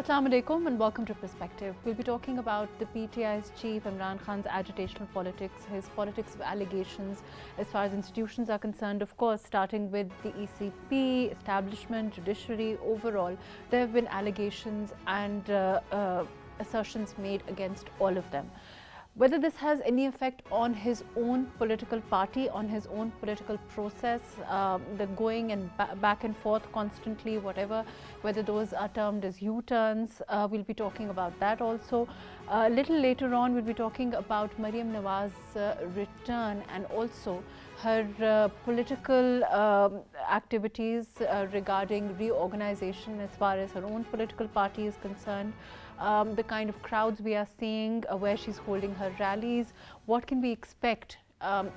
Assalamu alaikum and welcome to Perspective. We'll be talking about the PTI's chief Imran Khan's agitational politics, his politics of allegations as far as institutions are concerned, of course, starting with the ECP, establishment, judiciary, overall. There have been allegations and assertions made against all of them. Whether this has any effect on his own political party, on his own political process, the going and back and forth constantly, whatever, whether those are termed as U-turns, we'll be talking about that also. A little later on, we'll be talking about Maryam Nawaz's return and also her political activities regarding reorganization as far as her own political party is concerned. The kind of crowds we are seeing, where she's holding her rallies, what can we expect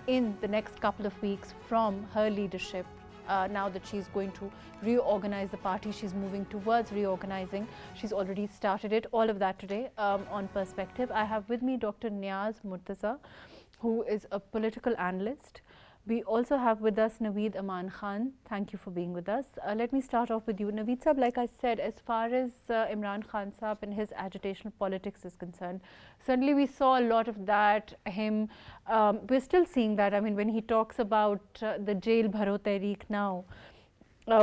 in the next couple of weeks from her leadership now that she's going to reorganize the party, she's moving towards reorganizing, she's already started it, all of that today on Perspective. I have with me Dr. Niaz Murtaza, who is a political analyst. We also have with us Naveed Aman Khan. Thank you for being with us. Let me start off with you. Naveed Sahab, like I said, as far as Imran Khan Sahab and his agitational politics is concerned, certainly we saw a lot of that, we're still seeing that. I mean, when he talks about the jail bharo now,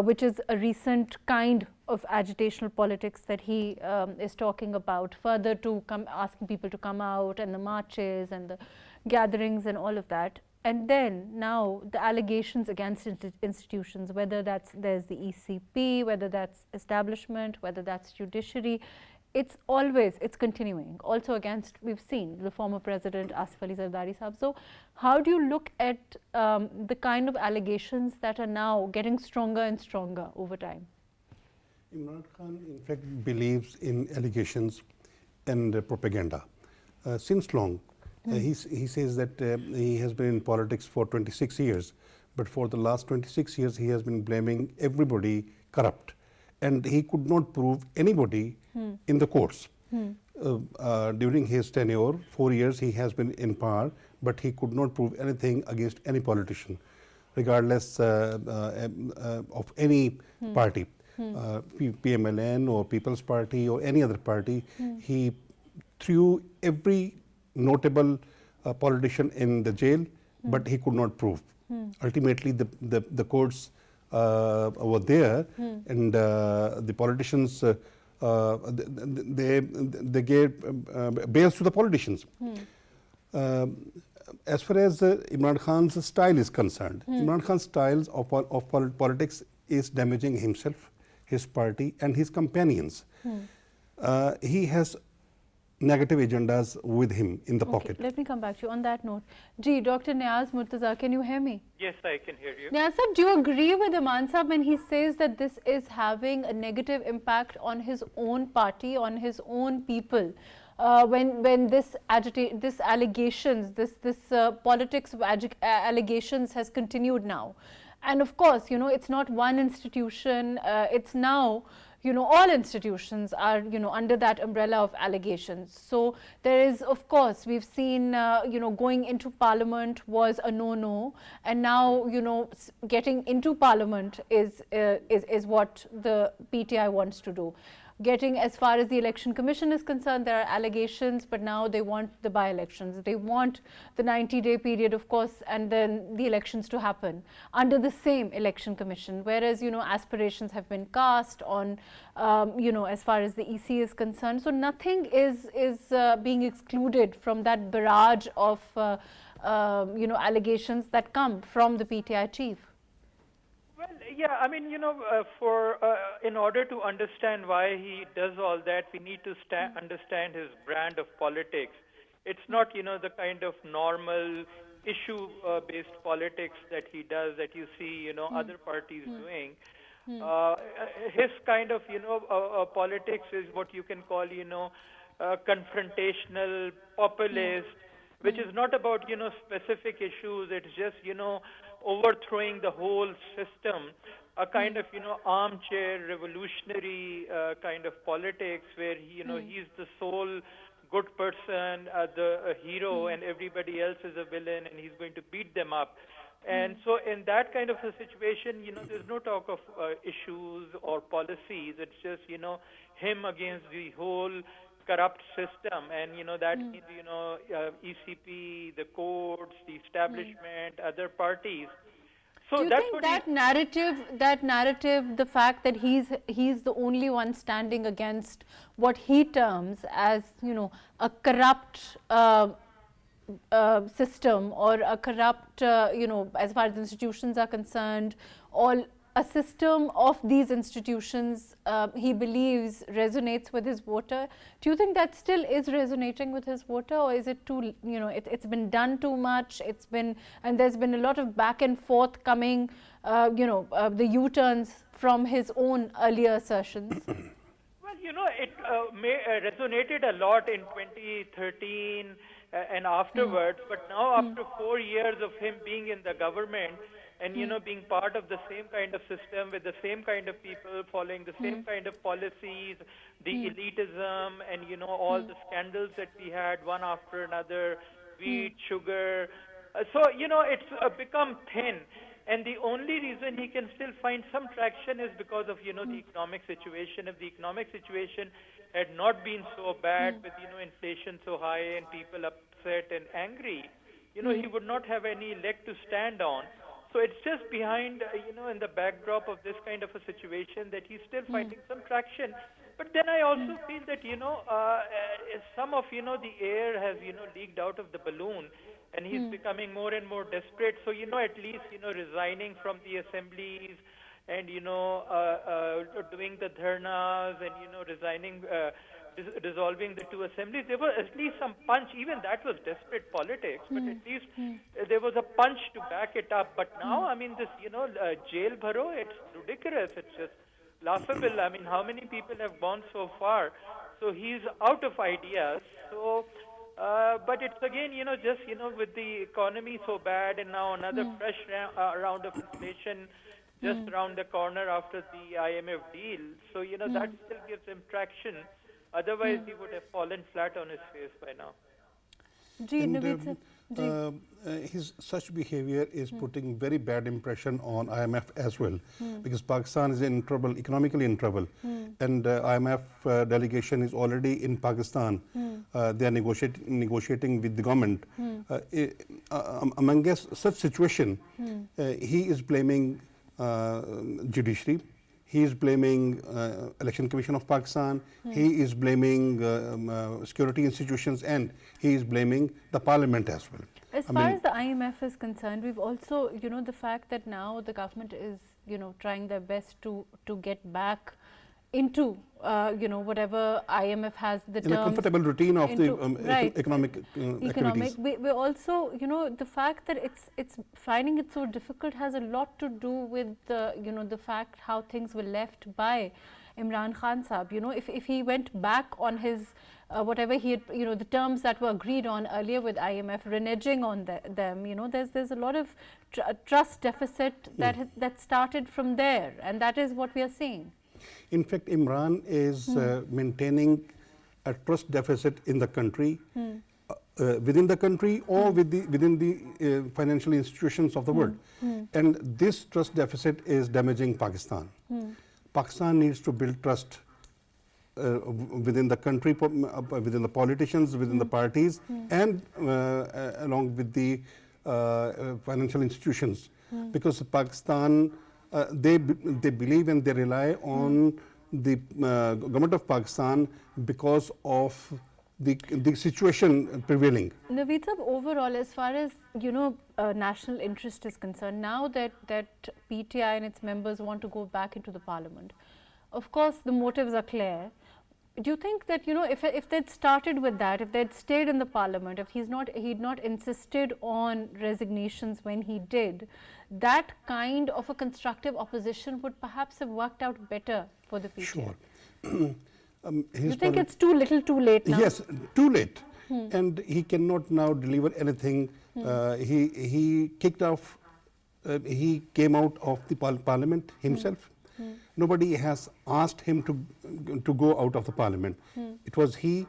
which is a recent kind of agitational politics that he is talking about, further to come asking people to come out and the marches and the gatherings and all of that. And then now the allegations against institutions, whether there's the ECP, whether that's establishment, whether that's judiciary, it's continuing. Also against, we've seen the former president Asif Ali Zardari Sahab. So how do you look at the kind of allegations that are now getting stronger and stronger over time? Imran Khan in fact believes in allegations and propaganda since long. He says that he has been in politics for 26 years, but for the last 26 years he has been blaming everybody corrupt, and he could not prove anybody in the courts. During his tenure, 4 years he has been in power, but he could not prove anything against any politician, regardless of any party, PML-N or People's Party or any other party. He threw every notable politician in the jail, but he could not prove. Ultimately, the courts were there, and the politicians they gave bails to the politicians. As far as Imran Khan's style is concerned, Imran Khan's style of politics is damaging himself, his party, and his companions. He has negative agendas with him in the pocket. Let me come back to you on that note. Dr. Niaz Murtaza, can you hear me? Yes, I can hear you. Niaz Sahab, do you agree with Aman Sahab when he says that this is having a negative impact on his own party, on his own people? When this allegations, this politics of allegations has continued now. And of course, it's not one institution, it's now all institutions are, under that umbrella of allegations. So there is, of course, we've seen, going into parliament was a no-no, and now, getting into parliament is what the PTI wants to do. Getting as far as the election commission is concerned, there are allegations, but now they want the by-elections. They want the 90-day period, of course, and then the elections to happen under the same election commission. Whereas, aspirations have been cast on, as far as the EC is concerned. So nothing is being excluded from that barrage of, allegations that come from the PTI chief. Well, yeah, I mean, in order to understand why he does all that, we need to understand his brand of politics. It's not, the kind of normal issue-based politics that he does, that you see, other parties doing. His kind of, politics is what you can call, confrontational, populist, which is not about, specific issues. It's just, overthrowing the whole system, a kind of, armchair revolutionary kind of politics where, he's the sole good person, the hero, and everybody else is a villain, and he's going to beat them up. And so in that kind of a situation, there's no talk of issues or policies. It's just, him against the whole corrupt system. And, that means, ECP, the courts, the establishment, other parties. So do you that's think what that narrative, the fact that he's the only one standing against what he terms as, a corrupt system, or a corrupt, as far as institutions are concerned, all a system of these institutions, he believes resonates with his voter. Do you think that still is resonating with his voter, or is it too, it's been done too much? And there's been a lot of back and forth coming, the U-turns from his own earlier assertions. Well, it resonated a lot in 2013 and afterwards, but now after 4 years of him being in the government and, being part of the same kind of system with the same kind of people following the same kind of policies, the elitism and, all the scandals that we had one after another, wheat, sugar. So, it's become thin. And the only reason he can still find some traction is because of, the economic situation. If the economic situation had not been so bad with, inflation so high and people upset and angry, he would not have any leg to stand on. So it's just behind, in the backdrop of this kind of a situation that he's still finding some traction. But then I also feel that, some of, the air has, leaked out of the balloon, and he's becoming more and more desperate. So, at least, resigning from the assemblies and, doing the dharnas and, resigning, dissolving the two assemblies, there was at least some punch. Even that was desperate politics, but at least there was a punch to back it up. But now, I mean, this, jail bharo, it's ridiculous. It's just laughable. I mean, how many people have gone so far? So he's out of ideas. So, but it's again, just, with the economy so bad and now another fresh round of inflation just around the corner after the IMF deal. So, that still gives him traction. Otherwise, he would have fallen flat on his face by now. His such behavior is putting very bad impression on IMF as well, because Pakistan is in trouble, economically in trouble, and IMF delegation is already in Pakistan. They are negotiating with the government. Among such situation, he is blaming judiciary. He is blaming Election Commission of Pakistan. He is blaming security institutions, and he is blaming the parliament as well. As far as the IMF is concerned, we've also, the fact that now the government is, trying their best to get back into, whatever IMF has the in a comfortable routine of the economic activities. We also, the fact that it's finding it so difficult has a lot to do with the, the fact how things were left by Imran Khan Sahab. If he went back on his whatever he had, the terms that were agreed on earlier with IMF, reneging on them, there's a lot of trust deficit that started from there, and that is what we are seeing. In fact, Imran is maintaining a trust deficit in the country, within the country, or within the financial institutions of the world. And this trust deficit is damaging Pakistan. Pakistan needs to build trust within the country, within the politicians, within the parties, and along with the financial institutions, because Pakistan, they believe and they rely on the government of Pakistan because of the situation prevailing. Naveed sir, overall, as far as national interest is concerned, now that PTI and its members want to go back into the parliament, of course the motives are clear. Do you think that if they'd started with that, if they'd stayed in the parliament, if he'd not insisted on resignations when he did, that kind of a constructive opposition would perhaps have worked out better for the PTI? Sure. You think it's too little, too late now? Yes, too late, and he cannot now deliver anything. He kicked off. He came out of the parliament himself. Nobody has asked him to go out of the parliament. It was he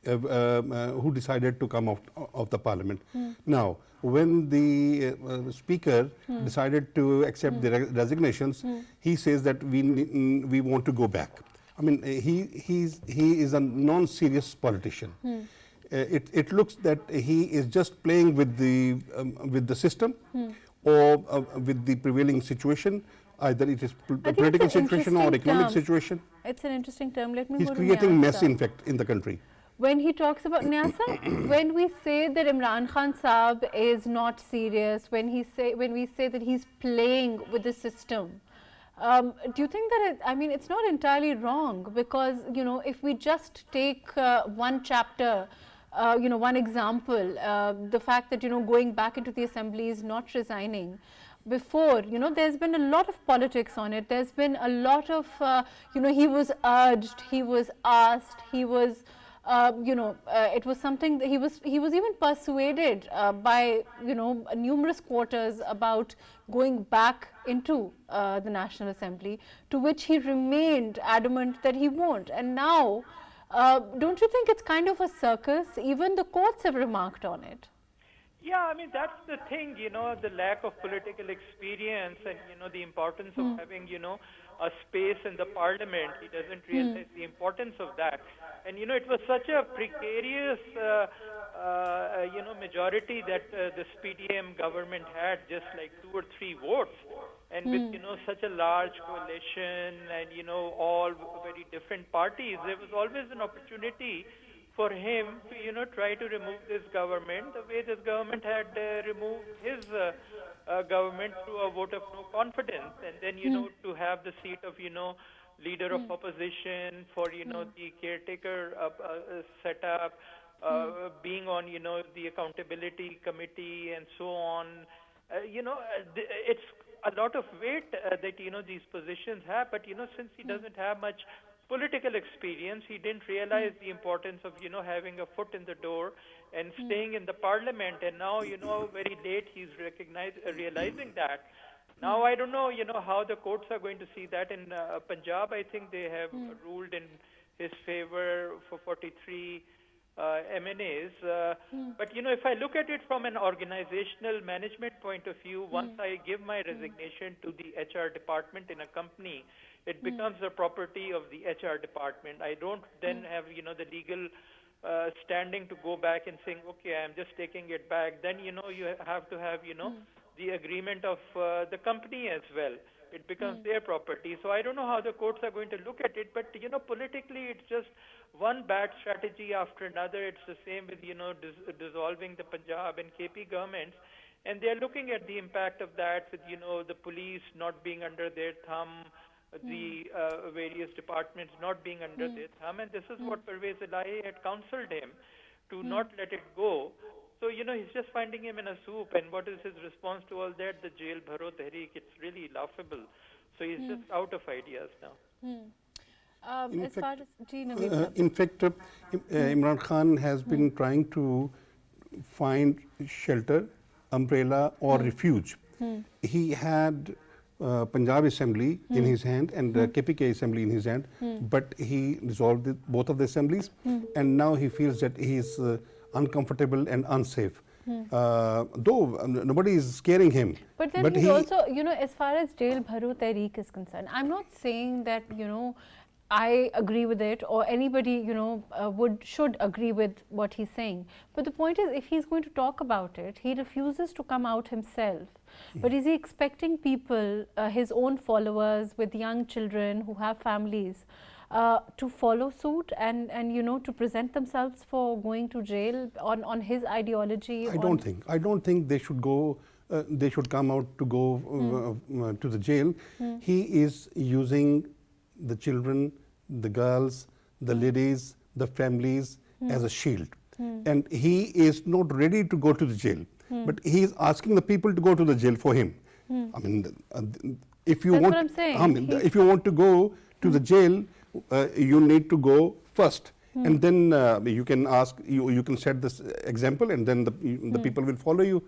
who decided to come out of the parliament. Now, when the speaker decided to accept the resignations, he says that we want to go back. I mean, he is a non-serious politician. It looks that he is just playing with the system or with the prevailing situation. Either it is political situation or economic situation. It's an interesting term. Let me He's go to creating Niaz, mess, in fact, in the country. When he talks about Niaz, when we say that Imran Khan Saab is not serious, when we say that he's playing with the system, do you think that I mean, it's not entirely wrong, because if we just take one chapter, one example, the fact that going back into the assembly is not resigning. Before, there's been a lot of politics on it. There's been a lot of, he was urged, he was asked, he was, it was something that he was even persuaded by, numerous quarters about going back into the National Assembly, to which he remained adamant that he won't. And now, don't you think it's kind of a circus? Even the courts have remarked on it. Yeah, I mean, that's the thing, the lack of political experience and, the importance of having, a space in the parliament. He doesn't realize the importance of that. And, it was such a precarious, majority that this PDM government had, just like 2 or 3 votes. And with, such a large coalition and, all very different parties, there was always an opportunity for him to, try to remove this government the way this government had removed his government through a vote of no confidence, and then, to have the seat of, leader of opposition for, the caretaker setup, being on, the accountability committee and so on. It's a lot of weight that, these positions have, but, since he doesn't have much political experience, he didn't realize the importance of, having a foot in the door and staying in the parliament. And now, very late he's realizing that. Now, I don't know, how the courts are going to see that. In Punjab, I think they have ruled in his favor for 43 MNAs. But, if I look at it from an organizational management point of view, once I give my resignation to the HR department in a company, it becomes the property of the HR department. I don't then have, the legal standing to go back and saying, okay, I'm just taking it back. Then, you have to have, the agreement of the company as well. It becomes their property. So I don't know how the courts are going to look at it, but, politically it's just one bad strategy after another. It's the same with, dissolving the Punjab and KP governments. And they're looking at the impact of that with, the police not being under their thumb, the various departments not being under their thumb. And this is what Pervez Elahi had counseled him to not let it go. So, he's just finding him in a soup. And what is his response to all that? The jail bharo tehreek, it's really laughable. So he's just out of ideas now. In fact, Imran Khan has been trying to find shelter, umbrella or refuge. He had Punjab Assembly in his hand and KPK Assembly in his hand, but he dissolved both of the assemblies, and now he feels that he is uncomfortable and unsafe. Though nobody is scaring him. But then he's also, as far as jail bharo tehreek is concerned, I'm not saying that, I agree with it, or anybody, should agree with what he's saying. But the point is, if he's going to talk about it, he refuses to come out himself. But is he expecting people, his own followers with young children who have families, to follow suit and to present themselves for going to jail on his ideology? I don't think they should go. They should come out to go to the jail. He is using the children, the girls, the ladies, the families as a shield. And he is not ready to go to the jail. But he is asking the people to go to the jail for him. I mean, if you if you want to go to the jail, you need to go first. And then you can ask, you can set this example, and then the people will follow you.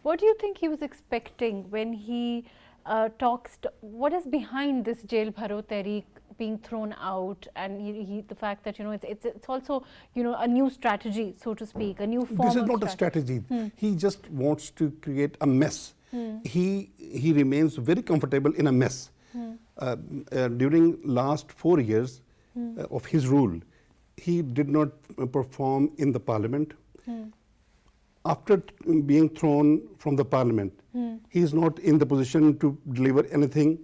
What do you think he was expecting when he talks. What is behind this jail bharo tehreek being thrown out, and the fact that it's also a new strategy, so to speak, a new form. This is not a strategy. He just wants to create a mess. He remains very comfortable in a mess. During last 4 years of his rule, he did not perform in the parliament. After being thrown from the parliament, he is not in the position to deliver anything.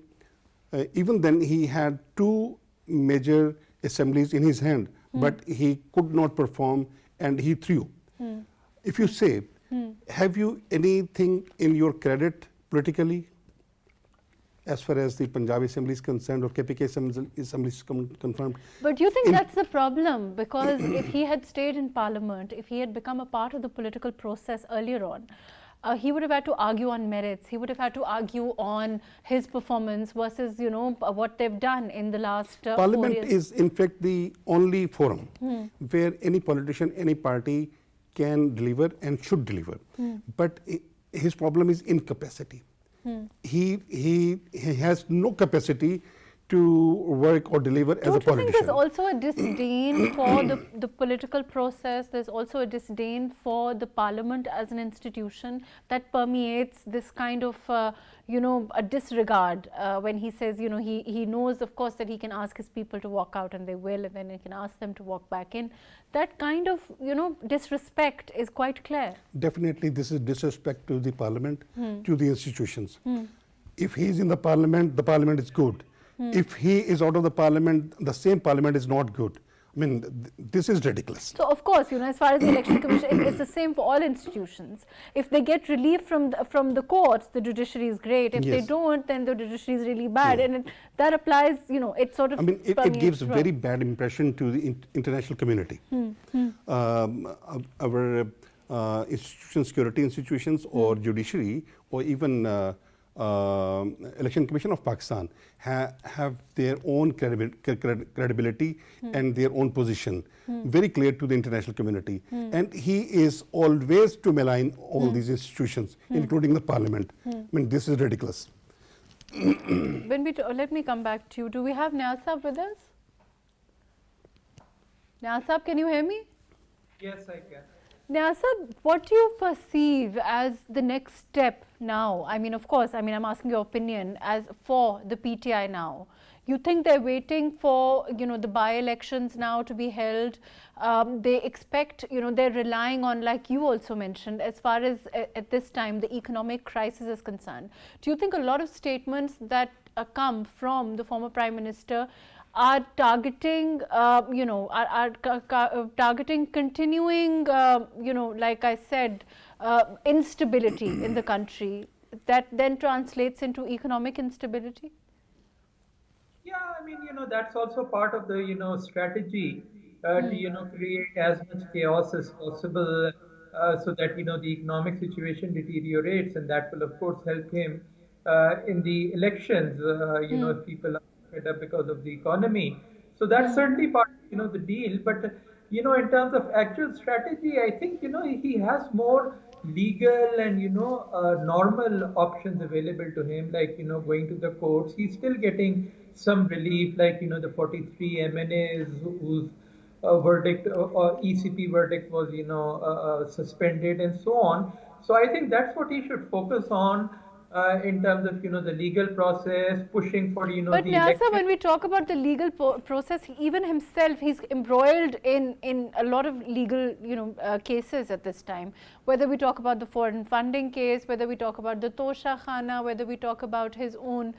Even then, he had 2 major assemblies in his hand, but he could not perform and he threw. If you say, have you anything in your credit politically, as far as the Punjab Assembly is concerned or KPK Assembly is confirmed? But do you think that's the problem? Because if he had stayed in Parliament, if he had become a part of the political process earlier on, he would have had to argue on merits. He would have had to argue on his performance versus, what they've done in the last 4 years. Parliament is, in fact, the only forum where any politician, any party can deliver and should deliver. But his problem is incapacity. He has no capacity to work or deliver as a politician. Don't you think there's also a disdain for the political process? There's also a disdain for the parliament as an institution that permeates this kind of, a disregard when he says, he knows, of course, that he can ask his people to walk out and they will, and then he can ask them to walk back in. That kind of, disrespect is quite clear. Definitely, this is disrespect to the parliament, to the institutions. If he is in the parliament is good. If he is out of the parliament, the same parliament is not good. I mean, this is ridiculous. So, of course, as far as the election commission, it's the same for all institutions. If they get relief from the courts, the judiciary is great. If they don't, then the judiciary is really bad. And that applies, it sort of... it gives very bad impression to the international community. Our security institutions or judiciary or even Election Commission of Pakistan have their own credibility and their own position, very clear to the international community. And he is always to malign all these institutions, including the parliament. This is ridiculous. Let me come back to you. Do we have Niaz with us? Niaz, can you hear me? Yes, I can. Niaz, what do you perceive as the next step now? Of course, I'm asking your opinion as for the PTI now. You think they're waiting for, the by-elections now to be held? They expect, they're relying on, like you also mentioned, as far as at this time the economic crisis is concerned. Do you think a lot of statements that come from the former Prime Minister are targeting, targeting continuing, like I said, instability in the country that then translates into economic instability? Yeah, that's also part of the, strategy to, create as much chaos as possible so that, the economic situation deteriorates, and that will, of course, help him in the elections, if people are fed up because of the economy. So that's certainly part of, the deal. But, in terms of actual strategy, I think, he has more legal and, normal options available to him, like, going to the courts. He's still getting some relief, like, the 43 MNAs whose verdict or ECP verdict was, suspended and so on. So I think that's what he should focus on. In terms of the legal process, pushing for But Niaz, when we talk about the legal process, even himself, he's embroiled in a lot of legal cases at this time. Whether we talk about the foreign funding case, whether we talk about the Tosha Khana, whether we talk about his own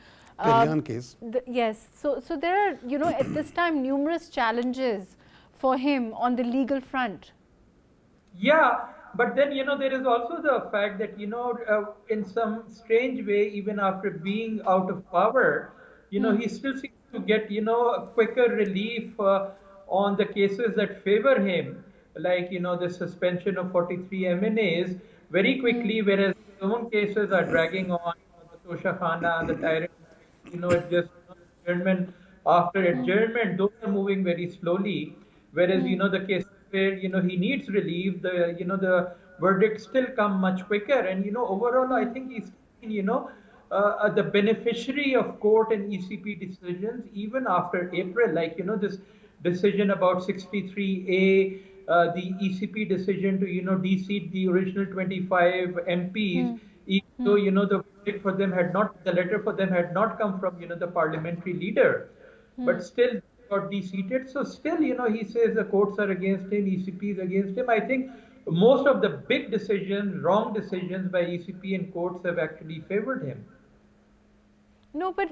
case. Yes, so there are at this time numerous challenges for him on the legal front. Yeah. But then, there is also the fact that, in some strange way, even after being out of power, he still seems to get, a quicker relief on the cases that favor him, like, the suspension of 43 MNAs very quickly, whereas his own cases are dragging on, the Tosha Khana, the tyrant, it's just adjournment after adjournment, those are moving very slowly, whereas, the case where he needs relief, the verdicts still come much quicker, and overall I think he's the beneficiary of court and ECP decisions even after April, like, this decision about 63A, the ECP decision to, de-seat the original 25 MPs, even though, the verdict for them had not, the letter for them had not come from, the parliamentary leader, but still got de-seated. So still, he says the courts are against him, ECP is against him. I think most of the big decisions, wrong decisions by ECP and courts have actually favored him. No, but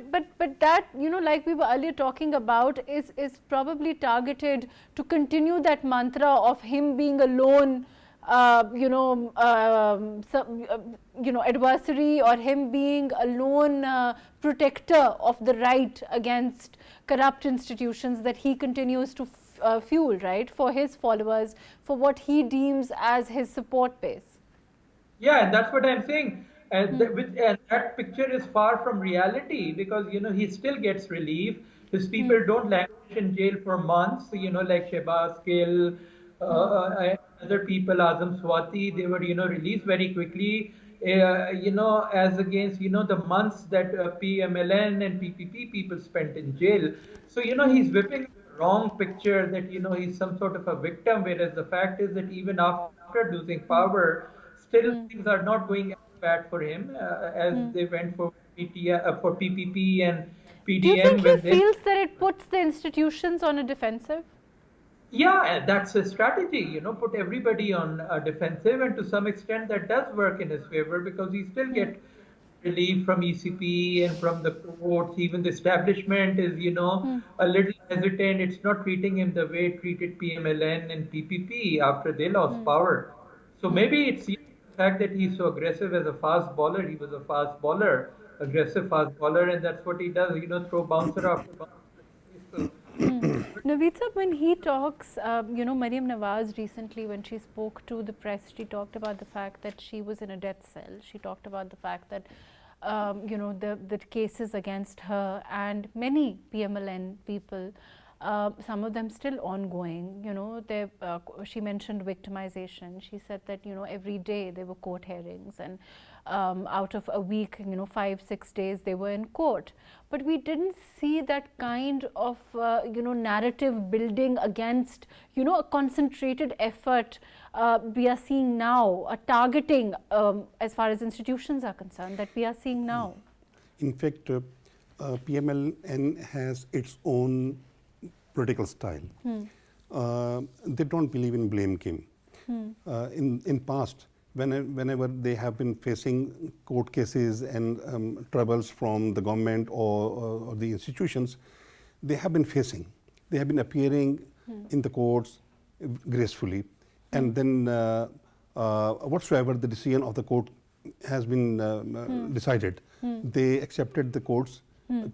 that, like we were earlier talking about, is probably targeted to continue that mantra of him being a lone, adversary, or him being a lone protector of the right against corrupt institutions that he continues to fuel, right, for his followers, for what he deems as his support base. Yeah, and that's what I'm saying. And that picture is far from reality, because he still gets relief. His people don't languish in jail for months. Like Shehbaz Gill, other people, Azam Swati, they were released very quickly. As against the months that PML-N and PPP people spent in jail. So he's whipping the wrong picture that he's some sort of a victim, whereas the fact is that even after losing power, still things are not going bad for him as they went for PPP and PDM. Do you think he feels that it puts the institutions on a defensive? Yeah, that's a strategy, put everybody on a defensive, and to some extent that does work in his favor, because he still gets relief from ECP and from the courts. Even the establishment is, a little hesitant. It's not treating him the way it treated PML-N and PPP after they lost power. So maybe it's the fact that he's so aggressive as a fast bowler. He was a fast bowler, aggressive fast bowler, and that's what he does, throw bouncer after bouncer. So, Naveed, when he talks, Maryam Nawaz recently, when she spoke to the press, she talked about the fact that she was in a death cell. She talked about the fact that, the cases against her and many PML-N people, some of them still ongoing. She mentioned victimization. She said that every day there were court hearings, and out of a week, 5-6 days they were in court. But we didn't see that kind of narrative building against a concentrated effort we are seeing now, a targeting as far as institutions are concerned, that we are seeing now. In fact, PML-N has its own political style. They don't believe in blame game. In past, whenever they have been facing court cases and troubles from the government or the institutions, they have been appearing in the courts gracefully, and then whatsoever the decision of the court has been decided, they accepted the court's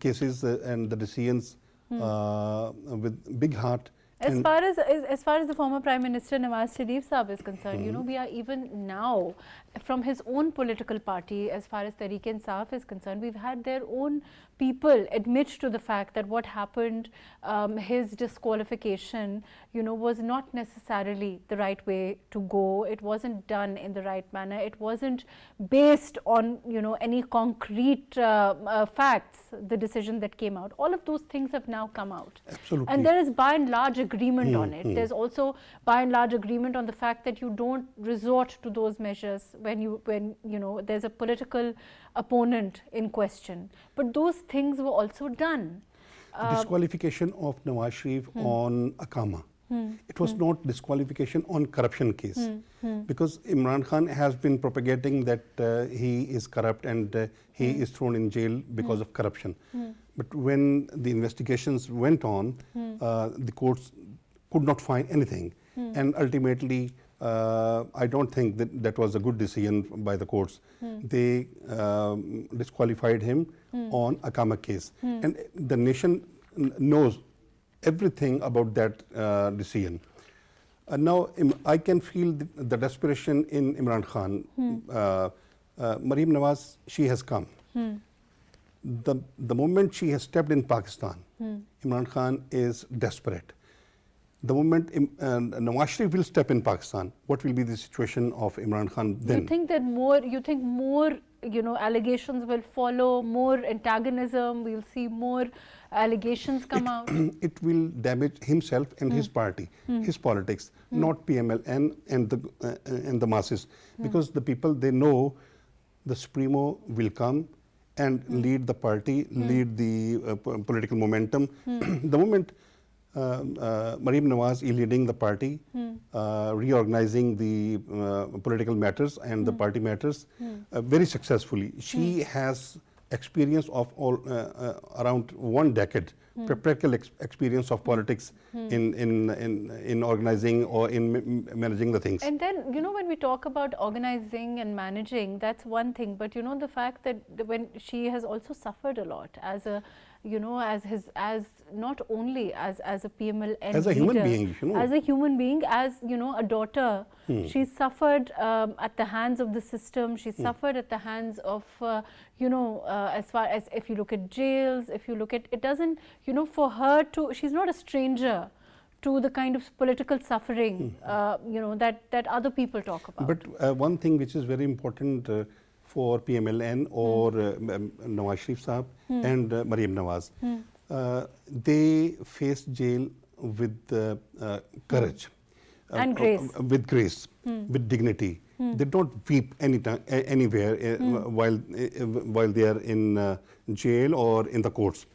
cases and the decisions with big heart. As far as the former Prime Minister Nawaz Sharif Saab is concerned, we are even now, from his own political party, as far as Tehreek-e-Insaf is concerned, we've had their own people admit to the fact that what happened, his disqualification, was not necessarily the right way to go. It wasn't done in the right manner. It wasn't based on, any concrete facts, the decision that came out. All of those things have now come out. Absolutely. And there is by and large agreement on it. There's also by and large agreement on the fact that you don't resort to those measures when there's a political opponent in question. But those things were also done. Disqualification of Nawaz Sharif on Akama. It was not disqualification on corruption case, because Imran Khan has been propagating that he is corrupt and he is thrown in jail because of corruption. But when the investigations went on, the courts could not find anything, and ultimately I don't think that was a good decision by the courts. They disqualified him on Akama case, and the nation knows everything about that decision. Now I can feel the desperation in Imran Khan. Maryam Nawaz, she has come. The moment she has stepped in Pakistan, Imran Khan is desperate. The moment Nawaz Sharif will step in Pakistan, what will be the situation of Imran Khan then? You think that more, allegations will follow, more antagonism, we'll see more allegations come out? It will damage himself and his party, his politics, not PML-N and the masses. Because the people, they know the Supremo will come and lead the party, lead the political momentum. The moment Maryam Nawaz is leading the party, reorganizing the political matters and the party matters very successfully. She has experience of around 1 decade, practical experience of politics in organizing or in managing the things. And then, when we talk about organizing and managing, that's one thing. But, the fact that when she has also suffered a lot as a, as not only as a PML-N as a leader, human being, as a human being, as, a daughter, she suffered at the hands of the system. She suffered at the hands of, as far as if you look at jails, if you look at, it doesn't, for her to, she's not a stranger to the kind of political suffering, that other people talk about. But one thing which is very important for PML-N or Nawaz Sharif Saab and Maryam Nawaz, they face jail with courage. And grace. With grace, with dignity. They don't weep anywhere while they are in jail or in the courts.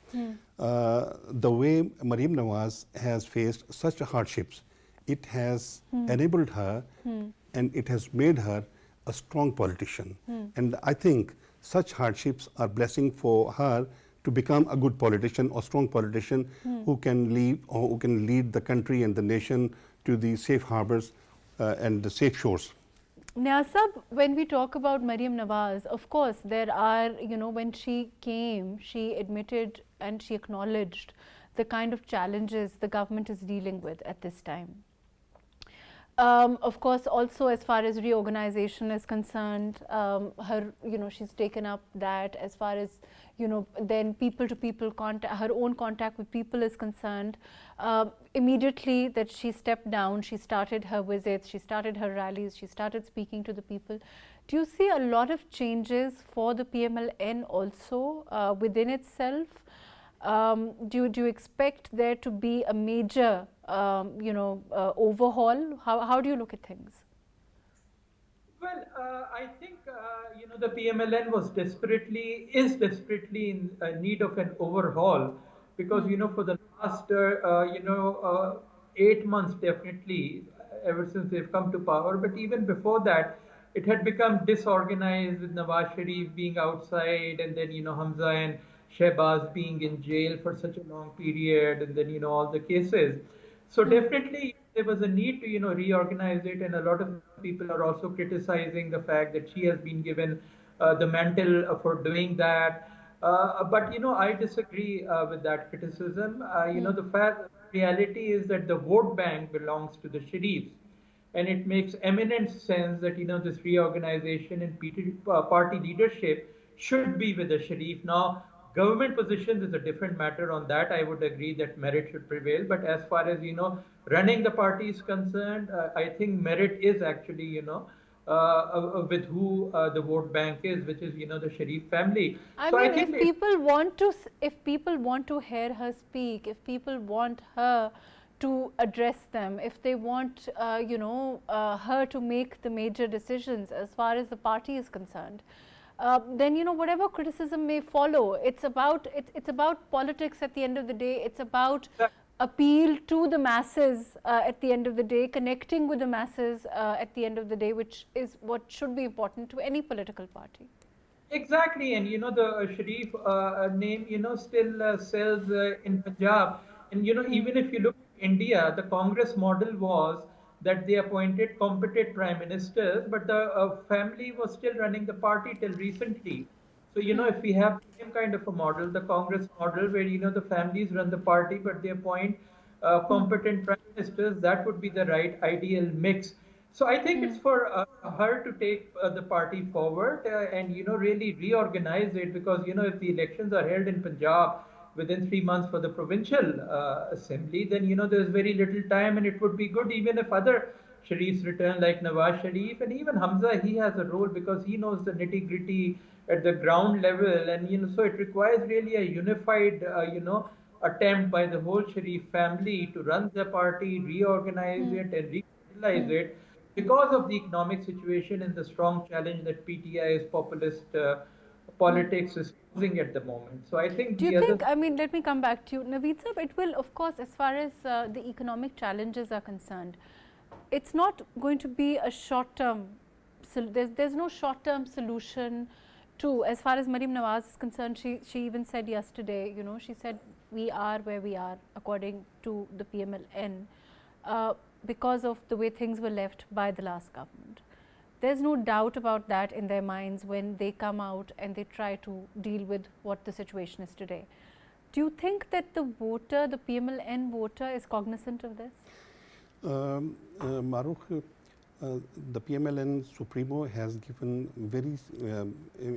The way Maryam Nawaz has faced such hardships, it has enabled her and it has made her a strong politician. And I think such hardships are blessing for her to become a good politician or strong politician who can lead the country and the nation to the safe harbors and the safe shores. Niaz, when we talk about Maryam Nawaz, of course, there are, when she came, she admitted and she acknowledged the kind of challenges the government is dealing with at this time. Of course, also as far as reorganization is concerned, her, she's taken up that as far as, then people-to-people contact, her own contact with people is concerned. Immediately that she stepped down, she started her visits, she started her rallies, she started speaking to the people. Do you see a lot of changes for the PML-N also within itself? Do you expect there to be a major, overhaul? How do you look at things? Well, I think, the PML-N is desperately in need of an overhaul because, for the last, 8 months definitely, ever since they've come to power, but even before that, it had become disorganized with Nawaz Sharif being outside and then, Hamza and Shehbaz being in jail for such a long period and then, all the cases. So definitely there was a need to, reorganize it, and a lot of people are also criticizing the fact that she has been given the mantle for doing that. But, I disagree with that criticism. The reality is that the vote bank belongs to the Sharifs. And it makes eminent sense that, this reorganization and party leadership should be with the Sharif. Now, government positions is a different matter. On that, I would agree that merit should prevail. But as far as, running the party is concerned, I think merit is actually, with who the vote bank is, which is, the Sharif family. I mean, if people want to hear her speak, if people want her to address them, if they want, her to make the major decisions as far as the party is concerned, then whatever criticism may follow, it's about politics at the end of the day. It's about appeal to the masses at the end of the day, connecting with the masses at the end of the day, which is what should be important to any political party. Exactly, and the Sharif name still sells in Punjab, and even if you look at India, the Congress model was that they appointed competent prime ministers, but the family was still running the party till recently. So, if we have the same kind of a model, the Congress model, where, the families run the party, but they appoint competent prime ministers, that would be the right ideal mix. So I think it's for her to take the party forward and, really reorganize it because, if the elections are held in Punjab, within 3 months for the provincial assembly, then there's very little time, and it would be good even if other Sharifs return, like Nawaz Sharif, and even Hamza. He has a role because he knows the nitty gritty at the ground level, and so it requires really a unified attempt by the whole Sharif family to run the party, reorganize it, and revitalize it, because of the economic situation and the strong challenge that PTI's populist politics is posing at the moment. So I think Do you the other. think, I mean, let me come back to you, Naveed sir, it will, of course, as far as the economic challenges are concerned, it's not going to be a short-term, so there's no short-term solution to, as far as Maryam Nawaz is concerned. She even said yesterday, she said we are where we are according to the PML-N because of the way things were left by the last government. There's no doubt about that in their minds when they come out and they try to deal with what the situation is today. Do you think that the voter, the PML-N voter, is cognizant of this? Mahrukh, the PML-N Supremo has given very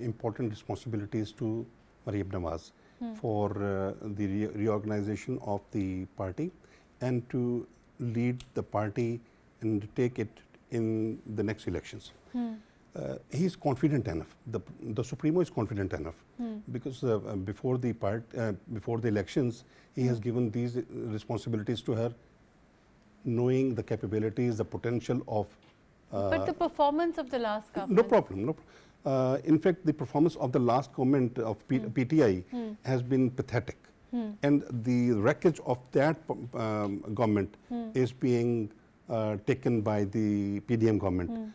important responsibilities to Maryam Nawaz for the reorganization of the party and to lead the party and take it in the next elections. He is confident enough. The Supremo is confident enough because before the elections, he has given these responsibilities to her, knowing the capabilities, the potential of. But the performance of the last government. No problem. In fact, the performance of the last government of PTI has been pathetic, and the wreckage of that government is being taken by the PDM government.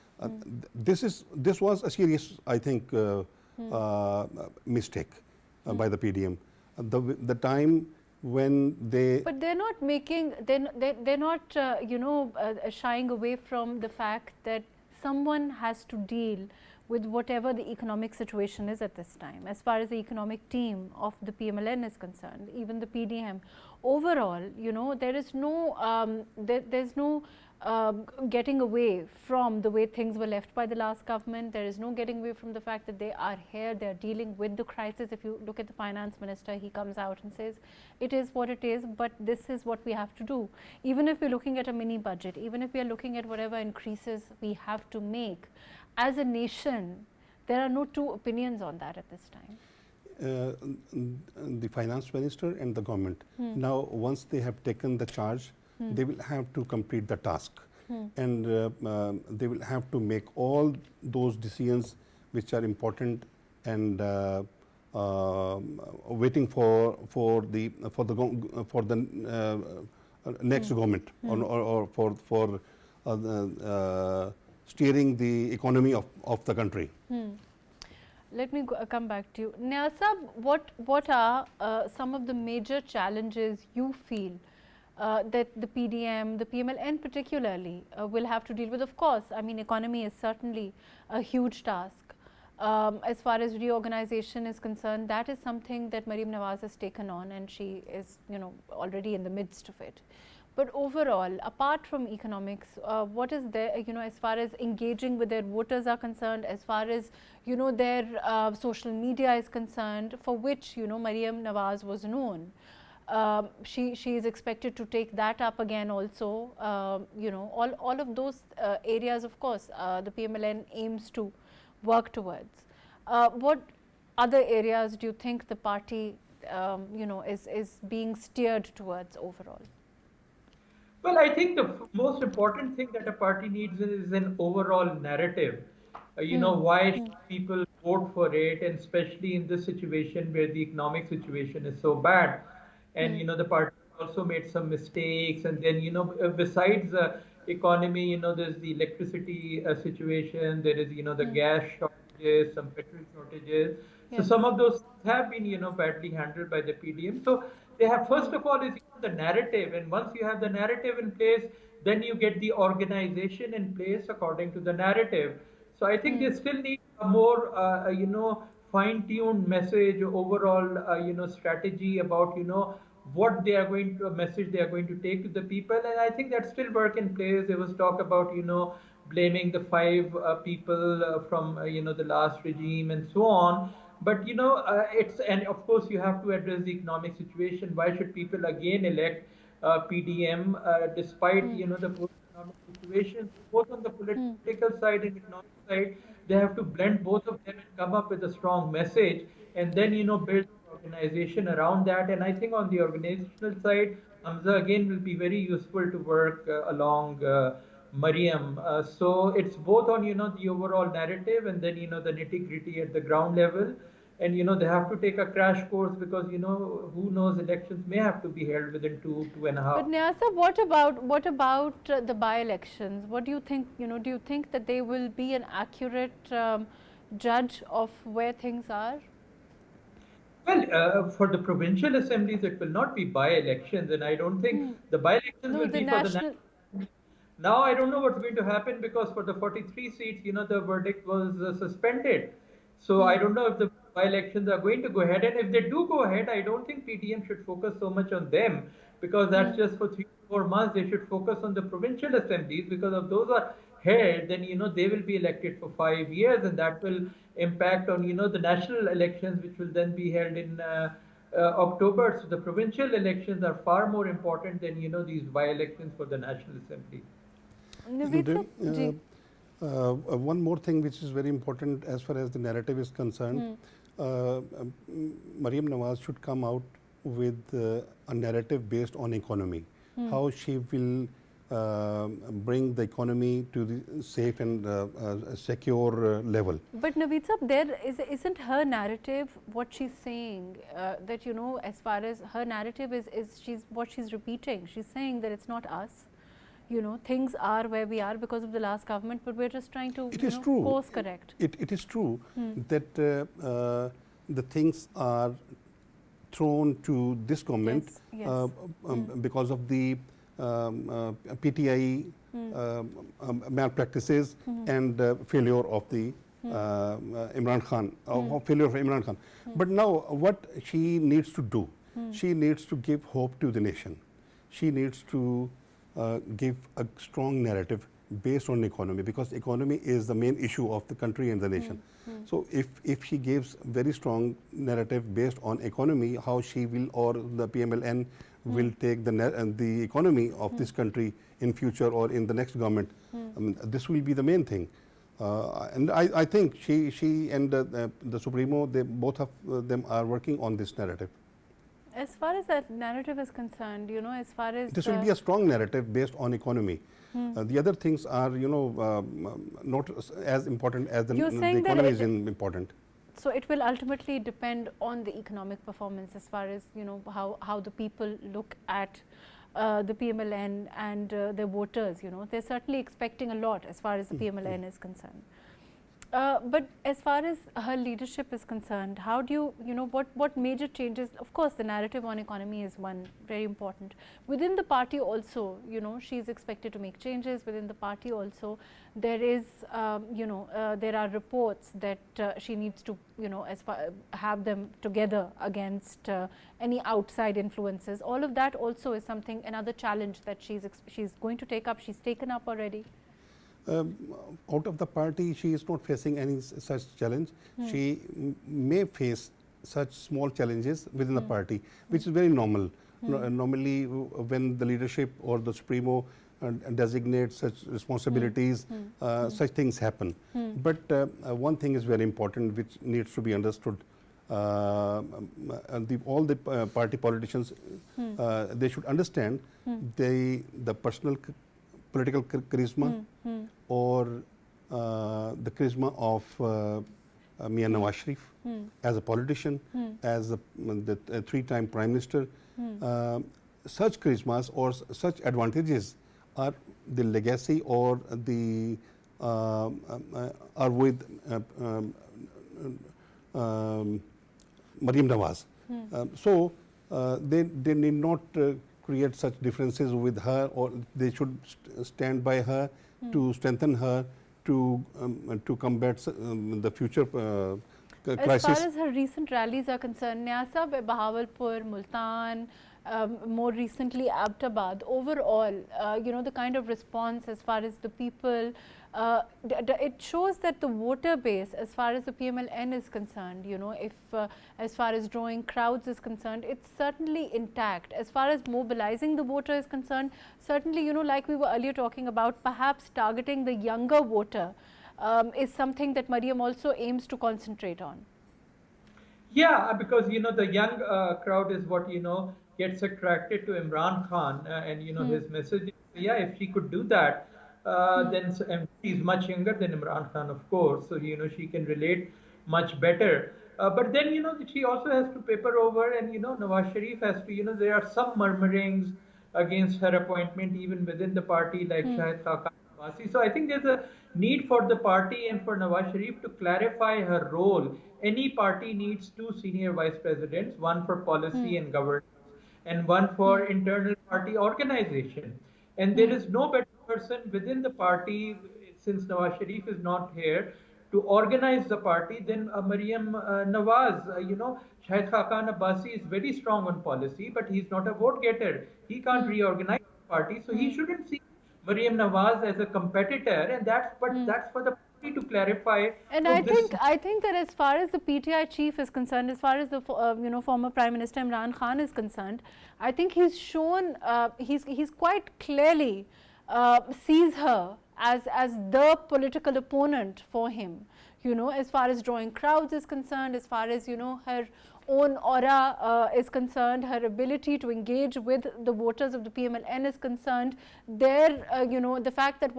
This was a serious, I think, mistake by the PDM. The time when they. But they're not making. They're not shying away from the fact that someone has to deal with whatever the economic situation is at this time. As far as the economic team of the PML-N is concerned, even the PDM, overall, there is no. There's no getting away from the way things were left by the last government. There is no getting away from the fact that they are here, they are dealing with the crisis. If you look at the finance minister, he comes out and says, it is what it is, but this is what we have to do. Even if we're looking at a mini budget, even if we are looking at whatever increases we have to make, as a nation, there are no two opinions on that at this time. The finance minister and the government, now once they have taken the charge, they will have to complete the task, and they will have to make all those decisions which are important and waiting for the next government or for steering the economy of the country. Let me come back to you, Niaz sahab, what are some of the major challenges you feel that the PDM, the PML-N particularly, will have to deal with? Of course, I mean, economy is certainly a huge task. As far as reorganization is concerned, that is something that Maryam Nawaz has taken on, and she is, already in the midst of it. But overall, apart from economics, what is there, as far as engaging with their voters are concerned, as far as, their social media is concerned, for which, Maryam Nawaz was known. She is expected to take that up again also. All of those areas, of course, the PML-N aims to work towards. What other areas do you think the party, is being steered towards overall? Well, I think the most important thing that a party needs is an overall narrative. Why should people vote for it, and especially in this situation where the economic situation is so bad. And, the party also made some mistakes. And then, besides the economy, there's the electricity situation, there is, the gas shortages, some petrol shortages. So some of those have been, badly handled by the PDM. So they have, first of all, is the narrative. And once you have the narrative in place, then you get the organization in place according to the narrative. So I think they still need a more, fine-tuned message, overall, strategy about, what they are going to, a message they are going to take to the people. And I think that's still work in place. There was talk about, blaming the 5 people from, the last regime and so on. But and of course you have to address the economic situation. Why should people again elect PDM despite the poor economic situation? Both on the political side and economic side, they have to blend both of them and come up with a strong message, and then build organization around that. And I think on the organizational side, Hamza again will be very useful to work along Maryam. So it's both on the overall narrative, and then the nitty gritty at the ground level. And they have to take a crash course, because who knows, elections may have to be held within 2.5. But Niaz, what about the by-elections? What do you think? Do you think that they will be an accurate judge of where things are? Well, for the provincial assemblies, it will not be by-elections, and I don't think the by-elections will be for the national. Now, I don't know what's going to happen, because for the 43 seats, the verdict was suspended. So I don't know if the by-elections are going to go ahead. And if they do go ahead, I don't think PDM should focus so much on them, because that's just for 3 or 4 months. They should focus on the provincial assemblies, because if those are held, then they will be elected for 5 years, and that will impact on the national elections, which will then be held in October. So the provincial elections are far more important than these by-elections for the National Assembly. Naveed, one more thing which is very important as far as the narrative is concerned, Maryam Nawaz should come out with a narrative based on economy, how she will bring the economy to the safe and secure level. But Naveed sir, isn't her narrative what she's saying, that as far as her narrative is what she's repeating. She's saying that it's not us. Things are where we are because of the last government, but we're just trying to course correct. It is true that the things are thrown to this government because of the PTI malpractices and failure of the Imran Khan, failure of Imran Khan. But now what she needs to do, she needs to give hope to the nation. She needs to give a strong narrative based on economy, because economy is the main issue of the country and the nation. So if she gives very strong narrative based on economy, how she will, or the PML-N will take the economy of this country in future or in the next government, this will be the main thing. And I think she and the Supremo, they both of them are working on this narrative. As far as that narrative is concerned, as far as this will be a strong narrative based on economy. The other things are, not as important as the economy is important. So it will ultimately depend on the economic performance, as far as how the people look at the PML-N and their voters. They're certainly expecting a lot as far as the PML-N is concerned. But as far as her leadership is concerned, how do what major changes? Of course, the narrative on economy is one very important. Within the party also, she's expected to make changes. Within the party also, there is, there are reports that she needs to, have them together against any outside influences. All of that also is something, another challenge that she's going to take up. She's taken up already. Out of the party, she is not facing any such challenge. She may face such small challenges within the party, which is very normal. Normally, when the leadership or the Supremo designates such responsibilities, such things happen. But one thing is very important, which needs to be understood. All the party politicians, they should understand the personal political charisma or the charisma of Mian Nawaz Sharif as a politician, as the 3-time Prime Minister. Such charismas or such advantages are the legacy or the are with Maryam Nawaz. So they need not create such differences with her, or they should stand by her to strengthen her to combat the future crisis. As far as her recent rallies are concerned, Niaz, Bahawalpur, Multan, more recently Abbottabad, overall, the kind of response as far as the people it shows that the voter base, as far as the PML-N is concerned, you know, if as far as drawing crowds is concerned, it's certainly intact. As far as mobilizing the voter is concerned, certainly, you know, like we were earlier talking about, perhaps targeting the younger voter is something that Maryam also aims to concentrate on. Yeah, because you know the young crowd is what gets attracted to Imran Khan, and his message. Yeah, if she could do that, then and she's much younger than Imran Khan, of course, so she can relate much better. But then she also has to paper over, and Nawaz Sharif has to. There are some murmurings against her appointment even within the party, like Shahid Khaqan Abbasi. So I think there's a need for the party and for Nawaz Sharif to clarify her role. Any party needs two senior vice presidents, one for policy and governance and one for internal party organization. And there is no better person within the party, since Nawaz Sharif is not here, to organize the party than Maryam Nawaz. Shahid Khaqan Abbasi is very strong on policy, but he's not a vote getter. He can't reorganize the party, so he shouldn't see Maryam Nawaz as a competitor, and that's for the party to clarify. And I think that as far as the PTI chief is concerned, as far as the former Prime Minister Imran Khan is concerned, I think he's shown he's quite clearly sees her as the political opponent for him. As far as drawing crowds is concerned, as far as her own aura is concerned, her ability to engage with the voters of the PML-N is concerned, the fact that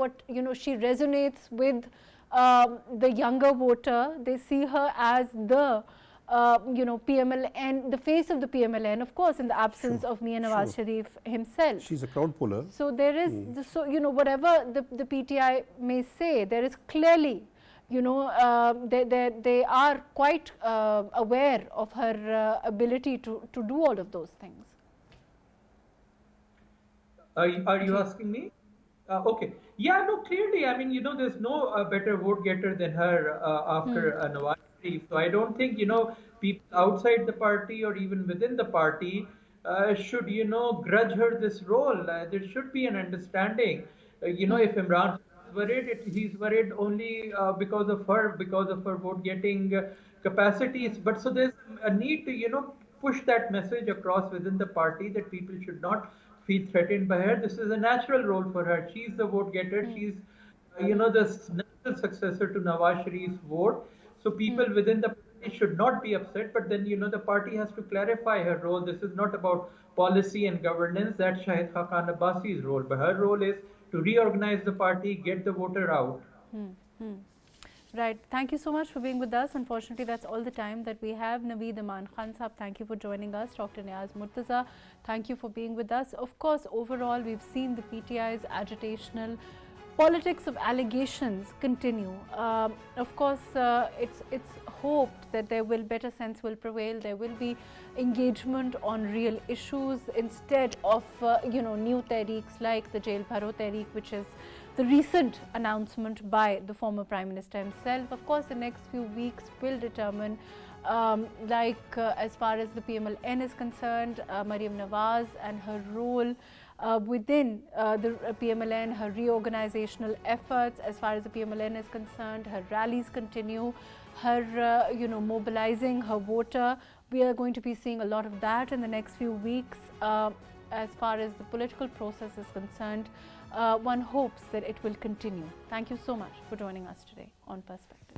she resonates with the younger voter, they see her as the PML-N, the face of the PML-N, of course, in the absence of Mia Nawaz Sharif himself. She's a crowd puller. So there is, whatever the PTI may say, there is clearly, they are quite aware of her ability to do all of those things. Are you asking me? Okay. Yeah, no, clearly, I mean, there's no better vote getter than her after Nawaz Sharif. So I don't think, people outside the party or even within the party should, grudge her this role. There should be an understanding. If Imran is worried, he's worried only because of her vote getting capacities. But so there's a need to, push that message across within the party that people should not feel threatened by her. This is a natural role for her. She's the vote getter. She's, the natural successor to Nawaz Sharif's vote. So people within the party should not be upset. But then, the party has to clarify her role. This is not about policy and governance. That's Shahid Khaqan Abbasi's role. But her role is to reorganize the party, get the voter out. Right. Thank you so much for being with us. Unfortunately, that's all the time that we have. Naveed, Aman Khan Sahab, thank you for joining us. Dr. Niaz, Murtaza, thank you for being with us. Of course, overall, we've seen the PTI's agitational politics of allegations continue. Of course, it's hoped that better sense will prevail. There will be engagement on real issues instead of new tehreeks like the jail bharo tehreek, which is the recent announcement by the former Prime Minister himself. Of course, the next few weeks will determine, as far as the PML-N is concerned, Maryam Nawaz and her role within the PML-N, her reorganizational efforts. As far as the PML-N is concerned, her rallies continue, her mobilizing her voter. We are going to be seeing a lot of that in the next few weeks. As far as the political process is concerned, one hopes that it will continue. Thank you so much for joining us today on Perspective.